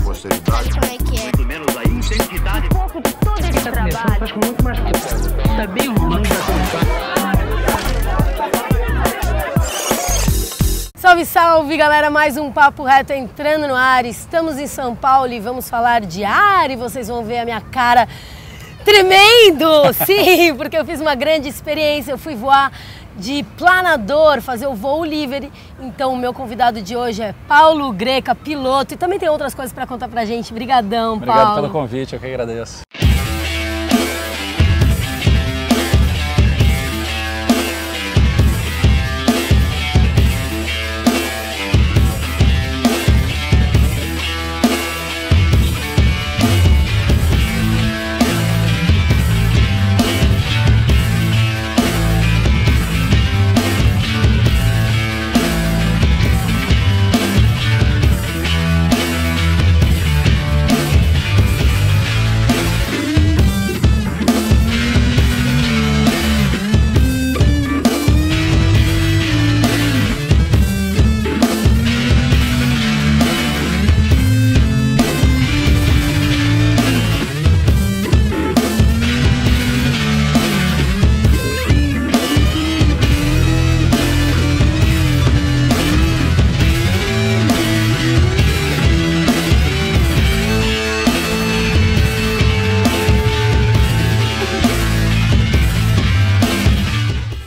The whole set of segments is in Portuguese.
posteridade. Como é que é? Muito menos a intensidade. Um pouco de todo esse trabalho. Acho muito mais tá bem romântico. Salve, salve, galera! Mais um Papo Reto entrando no ar. Estamos em São Paulo e vamos falar de ar e vocês vão ver a minha cara tremendo! Sim, porque eu fiz uma grande experiência. Eu fui voar de planador, fazer o voo livre. Então o meu convidado de hoje é Paulo Greca, piloto. E também tem outras coisas para contar pra gente. Brigadão, Paulo. Obrigado pelo convite, eu que agradeço.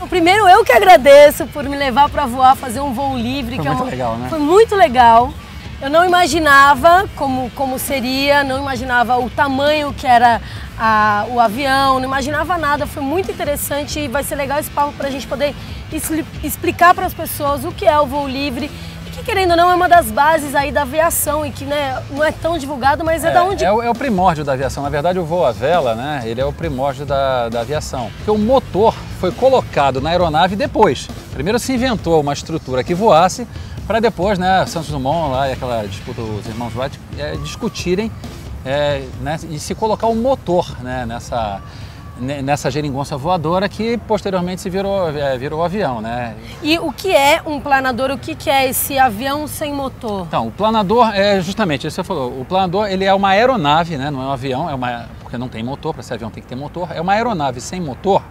Primeiro eu que agradeço por me levar para voar, fazer um voo livre. Foi muito legal, né? Foi muito legal. Eu não imaginava como seria, não imaginava o tamanho que era o avião, não imaginava nada. Foi muito interessante e vai ser legal esse papo para a gente poder explicar para as pessoas o que é o voo livre. Que, querendo ou não, é uma das bases aí da aviação e que, né, não é tão divulgado, mas é da onde... É o primórdio da aviação. Na verdade, o voo à vela, né, ele é o primórdio da aviação. Porque o motor foi colocado na aeronave depois. Primeiro se inventou uma estrutura que voasse, para depois, né, Santos Dumont lá e aquela disputa, os irmãos Wright, discutirem né, e se colocar o motor, né, nessa geringonça voadora que posteriormente se virou avião, né? E o que é um planador? O que é esse avião sem motor? Então, o planador é justamente isso que você falou. O planador, ele é uma aeronave, né? Não é um avião, porque não tem motor, para ser avião tem que ter motor. É uma aeronave sem motor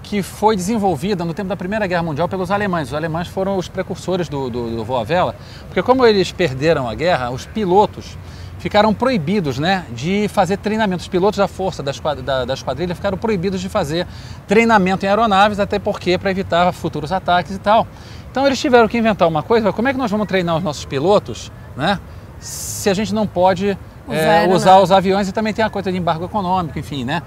que foi desenvolvida no tempo da Primeira Guerra Mundial pelos alemães. Os alemães foram os precursores do voo à vela, porque como eles perderam a guerra, os pilotos ficaram proibidos, né, de fazer treinamento. Os pilotos da força da esquadrilha ficaram proibidos de fazer treinamento em aeronaves, até porque para evitar futuros ataques e tal. Então eles tiveram que inventar uma coisa: como é que nós vamos treinar os nossos pilotos, né, se a gente não pode usar os aviões, e também tem a coisa de embargo econômico, enfim, né?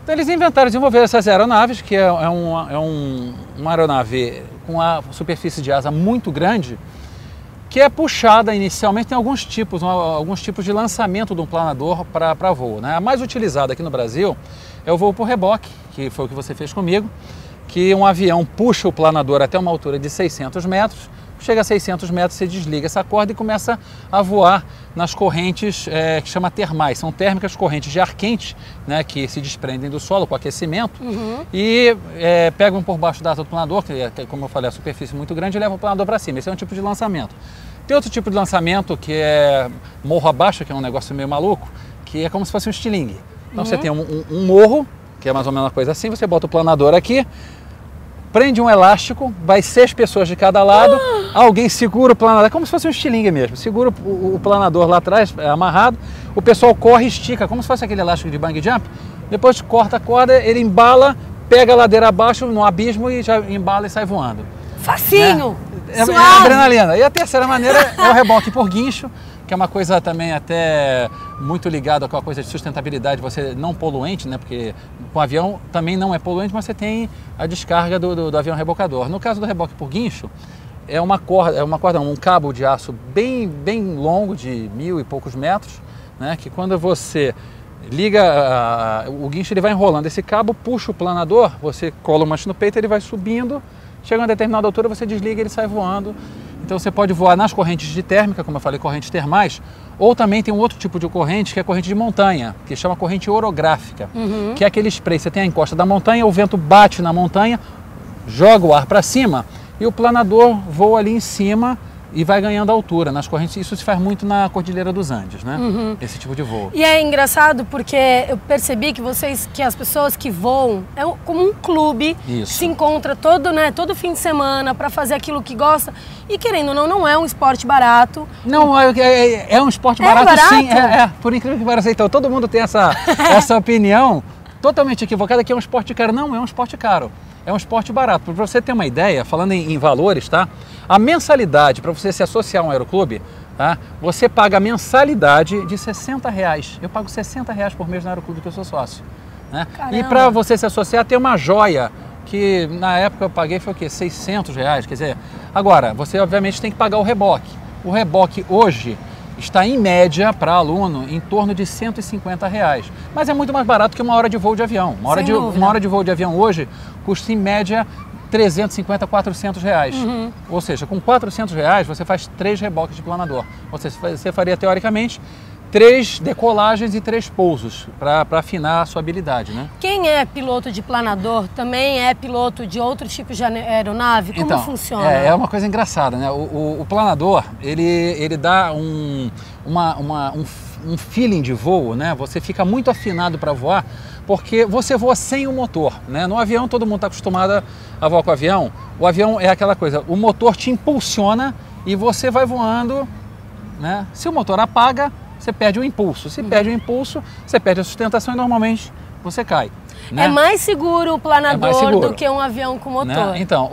Então eles desenvolveram essas aeronaves, que é uma aeronave com a superfície de asa muito grande, que é puxada inicialmente. Tem alguns tipos de lançamento de um planador para voo, né? A mais utilizada aqui no Brasil é o voo por reboque, que foi o que você fez comigo, que um avião puxa o planador até uma altura de 600 metros, chega a 600 metros, você desliga essa corda e começa a voar nas correntes que chama termais. São térmicas, correntes de ar quente, né, que se desprendem do solo com aquecimento e pegam por baixo da asa do planador, que como eu falei, a superfície é muito grande, e levam o planador para cima. Esse é um tipo de lançamento. Tem outro tipo de lançamento que é morro abaixo, que é um negócio meio maluco, que é como se fosse um estilingue. Então você tem um morro, que é mais ou menos uma coisa assim, você bota o planador aqui, prende um elástico, vai 6 pessoas de cada lado, alguém segura o planador, é como se fosse um estilingue mesmo, segura o planador lá atrás, amarrado, o pessoal corre e estica, como se fosse aquele elástico de bungee jump, depois corta a corda, ele embala, pega a ladeira abaixo no abismo e já embala e sai voando. Facinho! É adrenalina. E a terceira maneira é o reboque por guincho, que é uma coisa também até muito ligada com a coisa de sustentabilidade, você não poluente, né? Porque o avião também não é poluente, mas você tem a descarga do avião rebocador. No caso do reboque por guincho, um cabo de aço bem longo, de 1000 e poucos metros, né? Que quando você liga o guincho, ele vai enrolando esse cabo, puxa o planador, você cola o manche no peito, ele vai subindo, chega a uma determinada altura, você desliga e ele sai voando. Então você pode voar nas correntes de térmica, como eu falei, correntes termais, ou também tem um outro tipo de corrente, que é a corrente de montanha, que chama corrente orográfica, que é aquele spray, você tem a encosta da montanha, o vento bate na montanha, joga o ar para cima e o planador voa ali em cima, e vai ganhando altura nas correntes. Isso se faz muito na Cordilheira dos Andes, né? Esse tipo de voo. E é engraçado porque eu percebi que as pessoas que voam é como um clube, Isso. se encontra todo fim de semana para fazer aquilo que gosta. E querendo ou não, não é um esporte barato. Não, é um esporte barato, sim. Por incrível que pareça. Então, todo mundo tem essa opinião totalmente equivocada que é um esporte caro. Não é um esporte caro. É um esporte barato. Para você ter uma ideia, falando em valores, tá? A mensalidade para você se associar a um aeroclube, tá? Você paga a mensalidade de R$60. Eu pago R$60 por mês no aeroclube que eu sou sócio. Né? E para você se associar, tem uma joia que na época eu paguei foi o quê? R$600. Quer dizer, agora, você obviamente tem que pagar o reboque. O reboque hoje está em média para aluno em torno de R$150. Mas é muito mais barato que uma hora de voo de avião. Uma hora de voo de avião hoje custa em média R$350 a R$400. Ou seja, com R$400 você faz 3 reboques de planador. Ou seja, você faria teoricamente 3 decolagens e 3 pousos para afinar a sua habilidade, né? Quem é piloto de planador também é piloto de outro tipo de aeronave? Como funciona? É uma coisa engraçada, né? O planador, ele dá um feeling de voo, né? Você fica muito afinado para voar, porque você voa sem o motor, né? No avião, todo mundo está acostumado a voar com o avião. O avião é aquela coisa, o motor te impulsiona e você vai voando, né? Se o motor apaga, você perde o impulso. Se perde o impulso, você perde a sustentação e normalmente você cai. Né? É mais seguro o planador do que um avião com motor. Né? Então,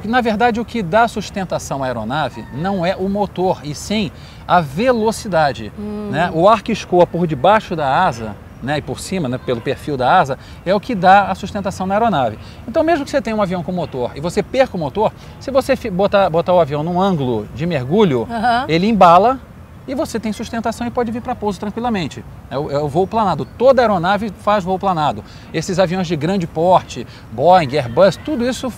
na verdade, o que dá sustentação à aeronave não é o motor, e sim a velocidade. Né? O ar que escoa por debaixo da asa, né, e por cima, né, pelo perfil da asa, é o que dá a sustentação na aeronave. Então, mesmo que você tenha um avião com motor e você perca o motor, se você botar o avião num ângulo de mergulho, ele embala, e você tem sustentação e pode vir para pouso tranquilamente. É o voo planado. Toda aeronave faz voo planado. Esses aviões de grande porte, Boeing, Airbus, tudo isso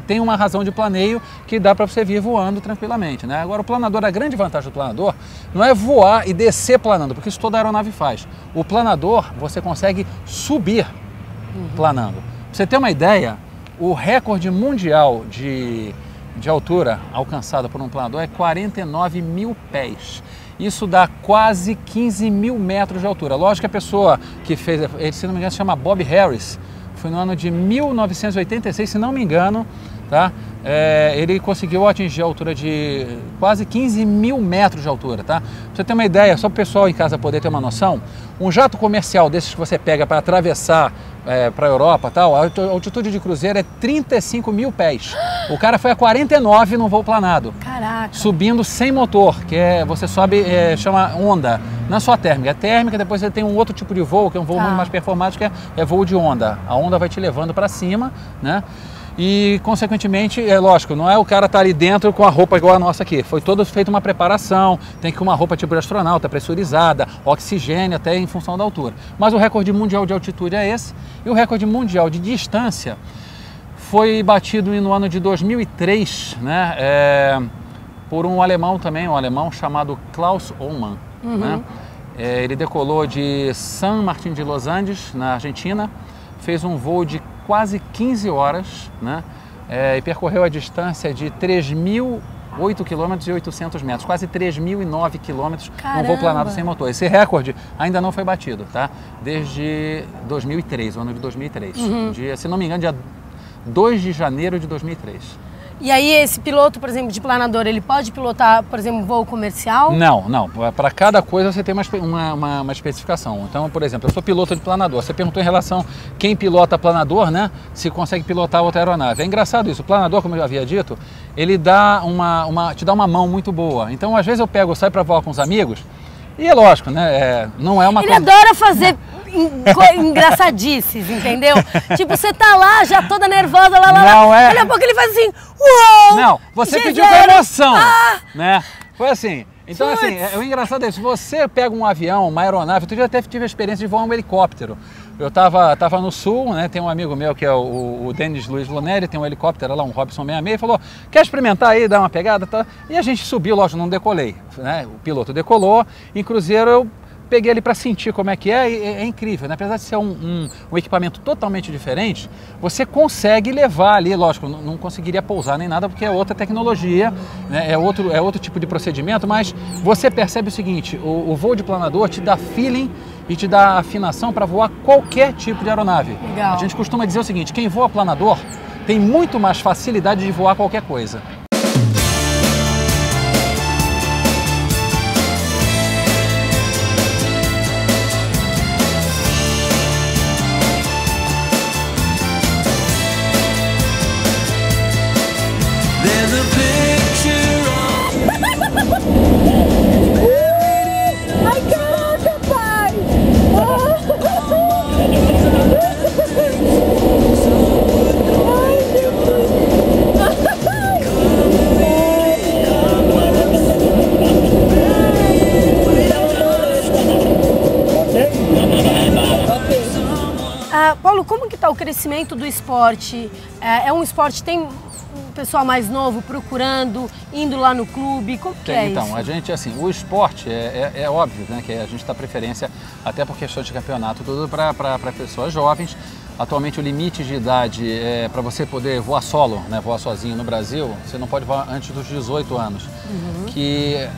tem uma razão de planeio que dá para você vir voando tranquilamente. Né? Agora, o planador, a grande vantagem do planador não é voar e descer planando, porque isso toda aeronave faz. O planador, você consegue subir planando. Pra você ter uma ideia, o recorde mundial de altura alcançada por um planador é 49 mil pés. Isso dá quase 15 mil metros de altura. Lógico que a pessoa que fez, ele, se não me engano, se chama Bob Harris, foi no ano de 1986, se não me engano, tá? Ele conseguiu atingir a altura de quase 15 mil metros de altura, tá? Pra você ter uma ideia, só para o pessoal em casa poder ter uma noção, um jato comercial desses que você pega para atravessar para a Europa, tal, a altitude de cruzeiro é 35 mil pés. O cara foi a 49 num voo planado. Caraca. Subindo sem motor, que você sobe, chama onda. Não é só térmica, é térmica, depois você tem um outro tipo de voo, que é um voo muito mais performático, que é voo de onda. A onda vai te levando para cima, né? E, consequentemente, é lógico, não é o cara estar ali dentro com a roupa igual a nossa aqui. Foi todo feito uma preparação, tem que ir com uma roupa tipo de astronauta, pressurizada, oxigênio, até em função da altura. Mas o recorde mundial de altitude é esse. E o recorde mundial de distância foi batido no ano de 2003, né? Por um alemão também, um alemão chamado Klaus Ohlmann. Né? Ele decolou de San Martín de los Andes, na Argentina, fez um voo de quase 15 horas, né? E percorreu a distância de 3.008 km e 800 metros, quase 3.009 km num voo planado sem motor. Esse recorde ainda não foi batido, tá? Desde 2003, o ano de 2003. Dia, se não me engano, dia 2 de janeiro de 2003. E aí esse piloto, por exemplo, de planador, ele pode pilotar, por exemplo, um voo comercial? Não. Para cada coisa você tem uma especificação. Então, por exemplo, eu sou piloto de planador. Você perguntou em relação a quem pilota planador, né? Se consegue pilotar outra aeronave. É engraçado isso. O planador, como eu já havia dito, ele dá te dá uma mão muito boa. Então, às vezes eu saio para voar com os amigos e é lógico, né? Não é uma coisa... Ele adora fazer... engraçadices, entendeu? Tipo, você tá lá, já toda nervosa, lá. Daqui a pouco ele faz assim, uou! Não, você pediu com emoção, né? Foi assim. Então, assim, o engraçado é isso. Você pega um avião, uma aeronave, eu já até tive a experiência de voar um helicóptero. Eu tava no sul, né? Tem um amigo meu que é o Denis Luiz Luneri, tem um helicóptero lá, um Robson 66, falou, quer experimentar aí, dar uma pegada? Tá? E a gente subiu, lógico, não decolei, né? O piloto decolou, em cruzeiro eu peguei ali para sentir como é que é, e é incrível, né? Apesar de ser um equipamento totalmente diferente, você consegue levar ali, lógico, não conseguiria pousar nem nada porque é outra tecnologia, né? É outro tipo de procedimento, mas você percebe o seguinte, o voo de planador te dá feeling e te dá afinação para voar qualquer tipo de aeronave. Legal. A gente costuma dizer o seguinte, quem voa planador tem muito mais facilidade de voar qualquer coisa. Ai, caraca, pai! Paulo, como que está o crescimento do esporte? É um esporte que tem um pessoal mais novo procurando, indo lá no clube, como que é então, isso? a gente, assim, o esporte é óbvio, né, que a gente dá preferência até por questões de campeonato, tudo para pessoas jovens. Atualmente o limite de idade para você poder voar solo, né, voar sozinho no Brasil, você não pode voar antes dos 18 anos. Que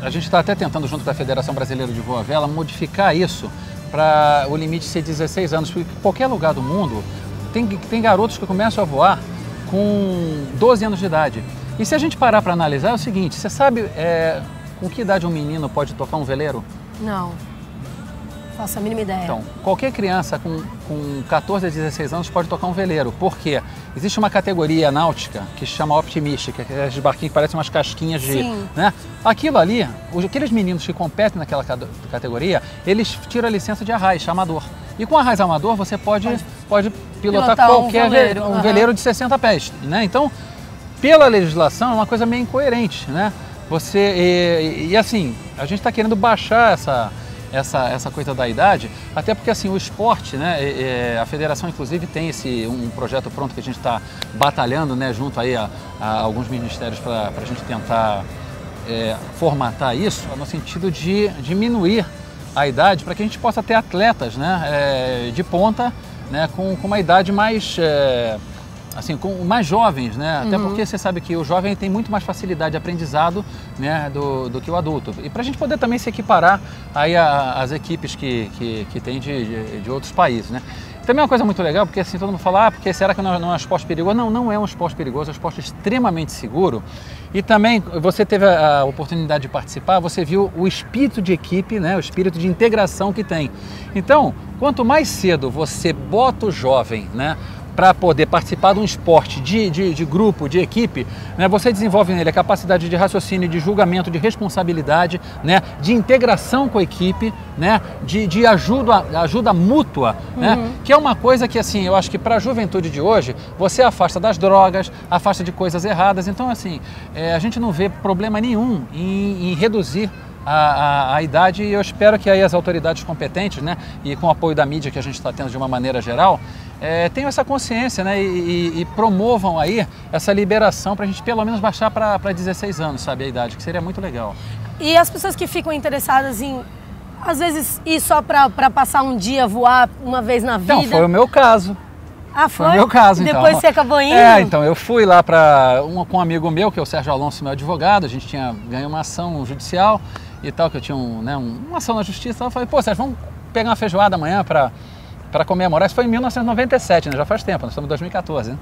a gente está até tentando, junto com a Federação Brasileira de Voa à Vela, modificar isso para o limite ser 16 anos, porque em qualquer lugar do mundo tem garotos que começam a voar com 12 anos de idade. E se a gente parar para analisar, é o seguinte, você sabe com que idade um menino pode tocar um veleiro? Não, faço a mínima ideia. Então, qualquer criança com 14 a 16 anos pode tocar um veleiro. Por quê? Existe uma categoria náutica que se chama Optimística, que é de barquinhos que parecem umas casquinhas de... Sim. Né? Aquilo ali, aqueles meninos que competem naquela categoria, eles tiram a licença de arraiz, amador. E com arraiz amador você pode pilotar qualquer um veleiro de 60 pés. Né? Então, pela legislação, é uma coisa meio incoerente. Né? E assim, a gente está querendo baixar essa coisa da idade, até porque assim, o esporte, né, a federação inclusive tem um projeto pronto que a gente está batalhando, né, junto aí a alguns ministérios para a gente tentar formatar isso, no sentido de diminuir a idade para que a gente possa ter atletas, né, de ponta, né, com uma idade mais... assim, com mais jovens, né? Até porque você sabe que o jovem tem muito mais facilidade de aprendizado, né, do que o adulto. E para a gente poder também se equiparar aí às equipes que tem de outros países, né? Também é uma coisa muito legal, porque assim, todo mundo fala, porque será que não é um esporte perigoso? Não, não é um esporte perigoso, é um esporte extremamente seguro. E também, você teve a oportunidade de participar, você viu o espírito de equipe, né, o espírito de integração que tem. Então, quanto mais cedo você bota o jovem, né, para poder participar de um esporte de grupo, de equipe, né, você desenvolve nele a capacidade de raciocínio, de julgamento, de responsabilidade, né, de integração com a equipe, né, de ajuda mútua, né, que é uma coisa que, assim, eu acho que para a juventude de hoje, você afasta das drogas, afasta de coisas erradas. Então, assim, a gente não vê problema nenhum em reduzir a idade, e eu espero que aí as autoridades competentes, né, e com o apoio da mídia que a gente está tendo de uma maneira geral, tenham essa consciência, né, e promovam aí essa liberação para a gente pelo menos baixar para 16 anos, sabe, a idade, que seria muito legal. E as pessoas que ficam interessadas em, às vezes, ir só para passar um dia, voar uma vez na vida... Então, foi o meu caso. Ah, foi? Foi o meu caso, então. Depois você acabou indo? Então, eu fui lá com um amigo meu, que é o Sérgio Alonso, meu advogado, a gente ganhou uma ação judicial e tal, que eu tinha uma ação na justiça, eu falei, pô, Sérgio, vamos pegar uma feijoada amanhã para comemorar. Isso foi em 1997, né? Já faz tempo, nós estamos em 2014, né?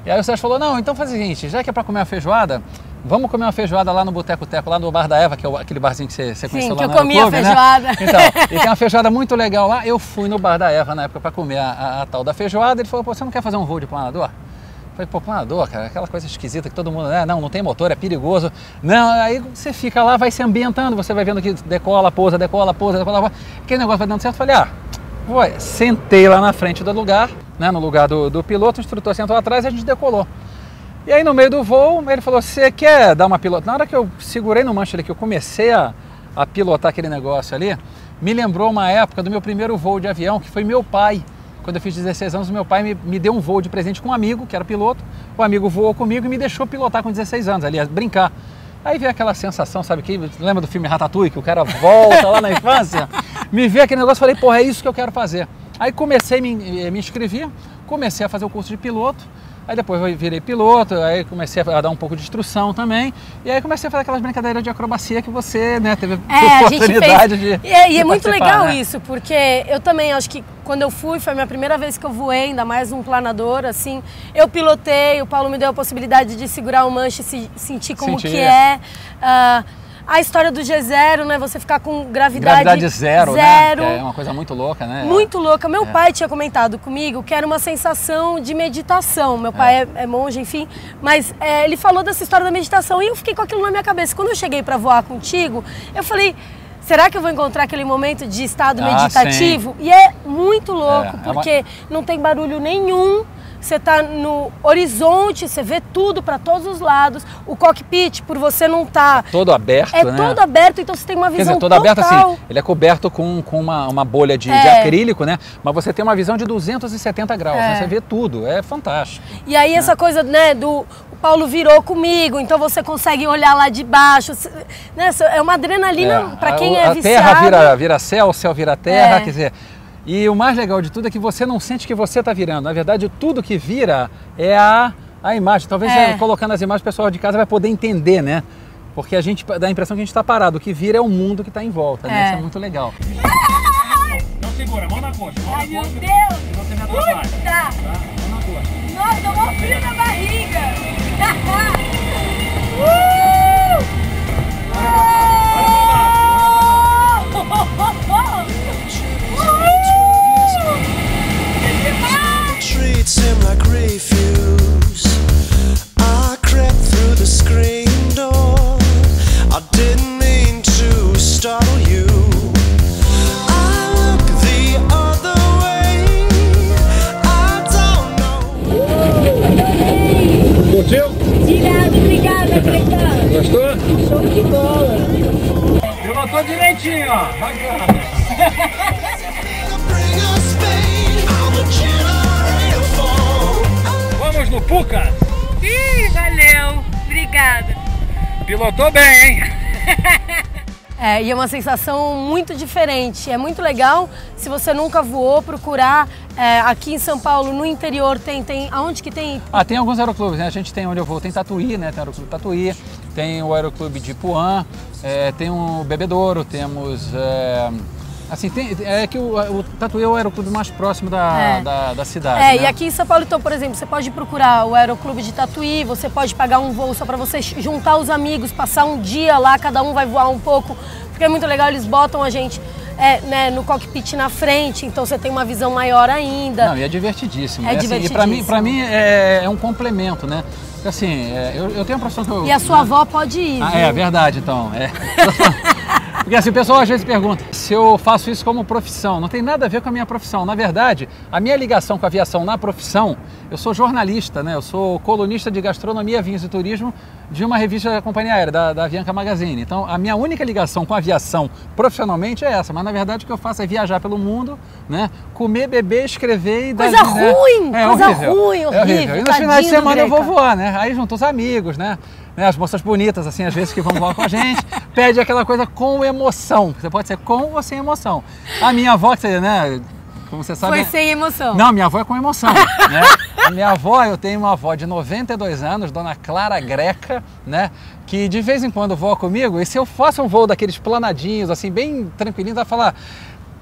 E aí o Sérgio falou, não, então faz o seguinte, já que é para comer uma feijoada, vamos comer uma feijoada lá no Boteco Teco, lá no Bar da Eva, que é aquele barzinho que você conheceu lá no Sim, que eu comia feijoada. Né? Então, e tem uma feijoada muito legal lá. Eu fui no Bar da Eva na época para comer a tal da feijoada. Ele falou, pô, você não quer fazer um voo de planador? Eu falei, pô, planador, cara, aquela coisa esquisita que todo mundo, né? Não tem motor, é perigoso. Não, aí você fica lá, vai se ambientando, você vai vendo que decola, pousa, decola, pousa, decola, pousa. Aquele negócio vai dando certo. Eu falei, sentei lá na frente do lugar, né, no lugar do piloto, o instrutor sentou atrás e a gente decolou. E aí no meio do voo, ele falou, você quer dar uma pilota? Na hora que eu segurei no manche ali, que eu comecei a pilotar aquele negócio ali, me lembrou uma época do meu primeiro voo de avião, que foi meu pai. Quando eu fiz 16 anos, meu pai me deu um voo de presente com um amigo, que era piloto. O amigo voou comigo e me deixou pilotar com 16 anos, ali, brincar. Aí veio aquela sensação, sabe, que lembra do filme Ratatouille, que o cara volta lá na infância? me veio aquele negócio, falei, porra, é isso que eu quero fazer. Aí comecei, me inscrevi, comecei a fazer o curso de piloto, aí depois eu virei piloto, aí comecei a dar um pouco de instrução também, e aí comecei a fazer aquelas brincadeiras de acrobacia que você, né, teve oportunidade de E é muito legal, né? Isso, porque eu também acho que quando eu fui, foi a minha primeira vez que eu voei, ainda mais um planador, assim, eu pilotei, o Paulo me deu a possibilidade de segurar o manche e sentir como que é. A história do G0, né? Você ficar com gravidade zero, né? É uma coisa muito louca, né? Muito louca. Meu pai tinha comentado comigo que era uma sensação de meditação. Meu pai é monge, enfim. Mas ele falou dessa história da meditação e eu fiquei com aquilo na minha cabeça. Quando eu cheguei para voar contigo, eu falei, será que eu vou encontrar aquele momento de estado meditativo? Sim. E é muito louco, porque não tem barulho nenhum. Você está no horizonte, você vê tudo para todos os lados. O cockpit, por você não estar... todo aberto, né? É todo aberto, então você tem uma visão Quer dizer, todo total. aberto assim, ele é coberto com uma bolha de acrílico, né? Mas você tem uma visão de 270 graus, né? Você vê tudo, é fantástico. E aí essa coisa, né, o Paulo virou comigo, então você consegue olhar lá de baixo, né? É uma adrenalina para quem é viciado. A terra vira céu, o céu vira terra, quer dizer... E o mais legal de tudo é que você não sente que você está virando. Na verdade, tudo que vira é a imagem. Talvez colocando as imagens, o pessoal de casa vai poder entender, né? Porque a gente dá a impressão que a gente está parado. O que vira é o mundo que está em volta, né? Isso é muito legal. Não segura, mão na coxa. Ai, meu Deus! Não tem nada atrás. Tá. Mão na coxa. Nossa, tô com frio na barriga! Treats him like refuse. I crept through the screen door. I didn't mean to startle you. I look the other way. I don't know. Curtiu? Tirado, obrigada, Cretão. Gostou? Show de bola. Pilotou direitinho, ó. Bacana. Bring us pain. I'm a generator fall. Vamos no Puca? Ih, valeu. Obrigada. Pilotou bem, hein? E é uma sensação muito diferente. É muito legal. Se você nunca voou, procurar aqui em São Paulo, no interior, tem aonde que tem? Tem alguns aeroclubes, né? A gente tem onde eu vou, tem Tatuí, né? Tem o Aeroclube Tatuí, tem o Aeroclube de Ipuã, tem o Bebedouro, temos... Assim, é que o Tatuí é o aeroclube mais próximo da cidade. Né? E aqui em São Paulo, então, por exemplo, você pode procurar o Aeroclube de Tatuí, você pode pagar um voo só para você juntar os amigos, passar um dia lá, cada um vai voar um pouco, porque é muito legal, eles botam a gente né, no cockpit na frente, então você tem uma visão maior ainda. Não, e é divertidíssimo. É divertidíssimo. E pra mim é um complemento, né? Porque assim, eu tenho a impressão que eu... E a sua avó pode ir. É verdade, então. Porque assim, o pessoal às vezes pergunta se eu faço isso como profissão. Não tem nada a ver com a minha profissão. Na verdade, a minha ligação com a aviação na profissão, eu sou jornalista, né? Eu sou colunista de gastronomia, vinhos e turismo de uma revista da companhia aérea, da Avianca Magazine. Então, a minha única ligação com a aviação profissionalmente é essa. Mas, na verdade, o que eu faço é viajar pelo mundo, né? Comer, beber, escrever e... Coisa ruim! Coisa ruim, horrível. É horrível. E nos finais de semana eu vou voar, né? Aí junto os amigos, né? As moças bonitas, assim, às vezes que vão voar com a gente, pede aquela coisa com emoção. Você pode ser com ou sem emoção. A minha avó, né? Como você sabe... Foi sem emoção. Não, minha avó é com emoção, né? A minha avó, eu tenho uma avó de 92 anos, Dona Clara Greca, né? Que de vez em quando voa comigo, e se eu faço um voo daqueles planadinhos, assim, bem tranquilinho, ela vai falar...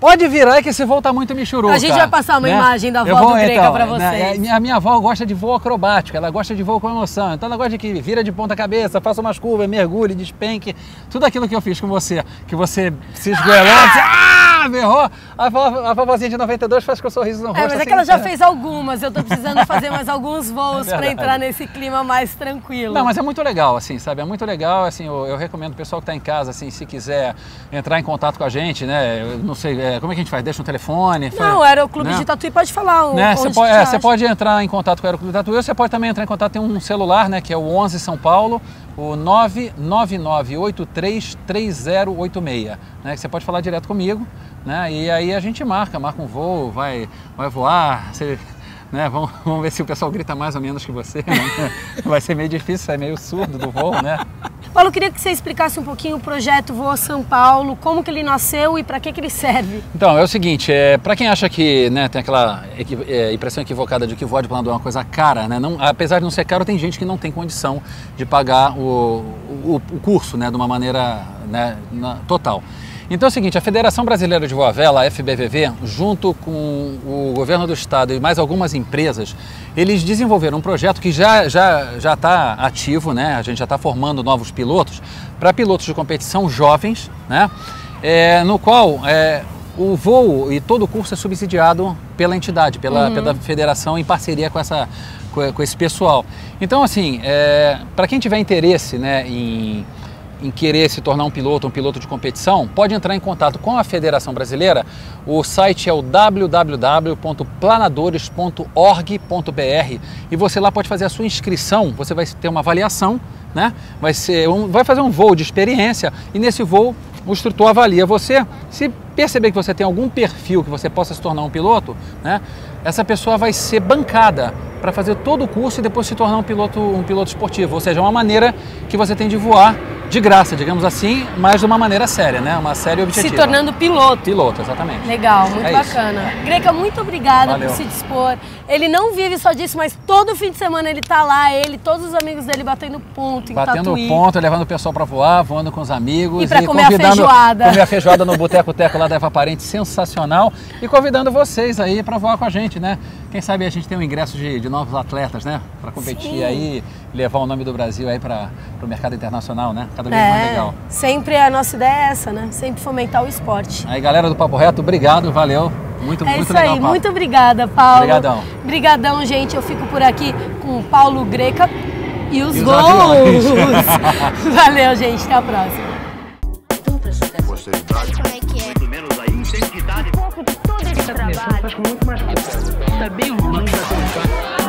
Pode virar que esse voo tá muito michuruca. A gente vai passar uma imagem da avó do Greca pra vocês. A minha avó gosta de voo acrobático, ela gosta de voo com emoção. Então ela gosta de que vira de ponta cabeça, faça umas curvas, mergulhe, despenque. Tudo aquilo que eu fiz com você, que você se esgoelou, berrou. A vovozinha de 92 faz com o sorriso no rosto. Mas é que ela já fez algumas, eu tô precisando fazer mais alguns voos para entrar nesse clima mais tranquilo. Não, mas é muito legal, assim, sabe? É muito legal, assim, eu recomendo o pessoal que tá em casa, assim, se quiser entrar em contato com a gente, né? Eu não sei, como é que a gente faz? Deixa um telefone? Não, o Aeroclube de Tatuí pode falar né? Onde você pode entrar em contato com o Aeroclube de Tatuí, ou você pode também entrar em contato, tem um celular, né? Que é o 11 São Paulo, o 999833086, né? Que você pode falar direto comigo, né? E aí a gente marca um voo, vai voar, você... Né? Vamos ver se o pessoal grita mais ou menos que você, né? Vai ser meio difícil, é meio surdo do voo, né? Paulo, eu queria que você explicasse um pouquinho o projeto Voa São Paulo, como que ele nasceu e para que ele serve. Então, é o seguinte, para quem acha que, né, tem aquela impressão equivocada de que voar de planador é uma coisa cara, né, não, apesar de não ser caro, tem gente que não tem condição de pagar o curso, né, de uma maneira, né, total. Então é o seguinte, a Federação Brasileira de Voo à Vela, a FBVV, junto com o governo do estado e mais algumas empresas, eles desenvolveram um projeto que já está ativo, né? A gente já está formando novos pilotos, para pilotos de competição jovens, né? No qual o voo e todo o curso é subsidiado pela entidade, pela federação, em parceria com esse pessoal. Então, assim, para quem tiver interesse, né, em querer se tornar um piloto de competição, pode entrar em contato com a Federação Brasileira. O site é o www.planadores.org.br e você lá pode fazer a sua inscrição, você vai ter uma avaliação, né? Vai fazer um voo de experiência e nesse voo o instrutor avalia você. Se perceber que você tem algum perfil que você possa se tornar um piloto, né? Essa pessoa vai ser bancada para fazer todo o curso e depois se tornar um piloto esportivo, ou seja, uma maneira que você tem de voar de graça, digamos assim, mas de uma maneira séria, né? Uma séria objetiva. Se tornando piloto. Piloto, exatamente. Legal, muito bacana. Isso. Greca, muito obrigada Valeu. por se dispor. Ele não vive só disso, mas todo fim de semana ele tá lá, todos os amigos dele batendo ponto em Batendo Tatuí. ponto, levando o pessoal para voar, voando com os amigos. E pra comer a convidando, feijoada. Comer a feijoada no Boteco Teco lá da Eva Parente, sensacional. E convidando vocês aí para voar com a gente, né? Quem sabe a gente tem um ingresso de novos atletas, né? Para competir. Sim. Aí, levar o nome do Brasil aí para o mercado internacional, né? Cada vez mais legal. Sempre a nossa ideia é essa, né? Sempre fomentar o esporte. Aí, galera do Papo Reto, obrigado, valeu. Muito legal. Isso aí, muito obrigada, Paulo. Obrigadão. Obrigadão, gente. Eu fico por aqui com o Paulo Greca e os gols. Valeu, gente. Até a próxima. Como é que é? Faz com muito mais. Tá bem ruim da